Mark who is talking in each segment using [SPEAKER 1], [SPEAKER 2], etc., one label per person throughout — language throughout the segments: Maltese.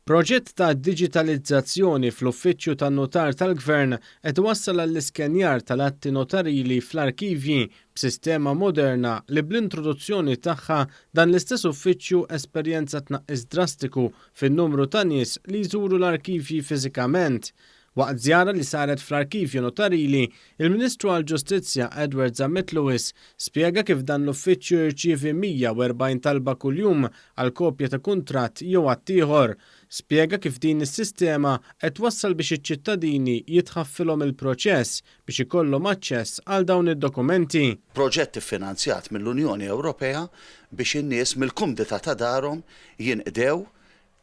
[SPEAKER 1] Proġett ta' digitalizzazzjoni fl-uffiċċju tan-notar tal-Gvern qed iwassal għall-iskenjar tal-atti notarili fl-arkivji b'sistema moderna li bl-introduzzjoni tagħha dan l-istess uffiċċju esperjenza tnaqqis drastiku fin-numru ta' nies li jżuru l-arkivji fiżikament. Waqt żjara li saret fl-arkivju notarili, il-Ministru għall-Ġustizzja Edward Zammit Lewis spjega kif dan l-uffiċċju jirċievi 140 talba kuljum għal kopja ta' kuntratt jew att ieħor. Spjega kif din is-sistema qed wassal biex iċ-ċittadini jitħaffilhom il-proċess biex ikollhom aċċess għal dawn id-dokumenti.
[SPEAKER 2] Proġett iffinanzjat mill-Unjoni Ewropea biex in-nies mill-kumdità ta' darhom jinqdew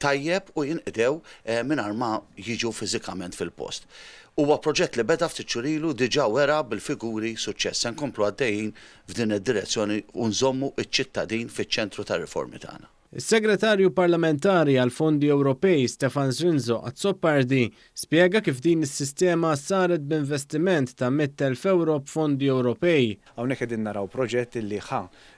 [SPEAKER 2] tajjeb u jinqdew mingħajr ma jiġu fiżikament fil-post. Huwa proġett li beda ftit xhur ilu diġà wera bil-figuri suċċess. Se nkomplu għaddejjin f'din id-direzzjoni u nżommu iċ-ċittadin fiċ-ċentru tar-riformi tagħna.
[SPEAKER 1] Is-Segretarju Parlamentari għal Fondi Ewropej Stefan Zrinzo Azzopardi spjega kif din is-sistema saret b'investiment ta' 100,000 euro b'fondi Ewropej.
[SPEAKER 3] Hawnhekk qegħdin naraw proġett li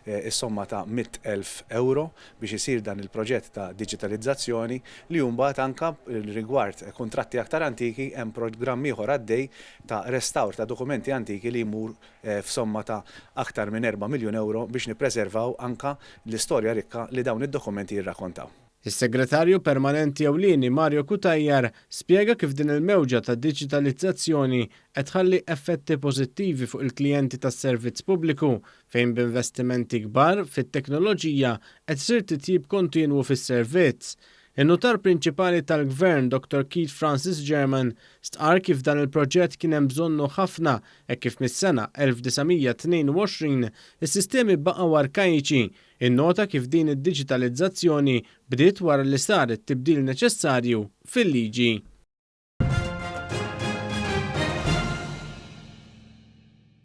[SPEAKER 3] is-somma ta' 100,000 euro biex isir dan il-proġett ta' digitalizzazzjoni li mbagħad anke rigward kuntratti aktar antiki hemm programm ieħor għaddej ta' restawr ta' dokumenti antiki li jmur f'somma ta' aktar minn 4 miljun euro biex nippreservaw anke l-istorja rikka li dawn id-dokumenti jirrakkontaw.
[SPEAKER 1] Is-Segretarju Permanenti Ewlieni Mario Kutajjar spjega kif din il-mewġa ta' digitalizzazzjoni qed tħalli effetti pożittivi fuq il-klijenti tas-servizz pubbliku fejn b'investimenti kbar fit-teknoloġija qed isir titjib kontinwu fis-servizz. In-notar prinċipali tal-Gvern Dr. Keith Francis German stqar kif dan il-proġett kien hemm bżonnu ħafna hekk kif mis-sena 1922 is-sistemi baqgħu arkaiċi. Innota kif din id-diġitalizzazzjoni bdiet wara li sar it-tibdil neċessarju fil-liġi.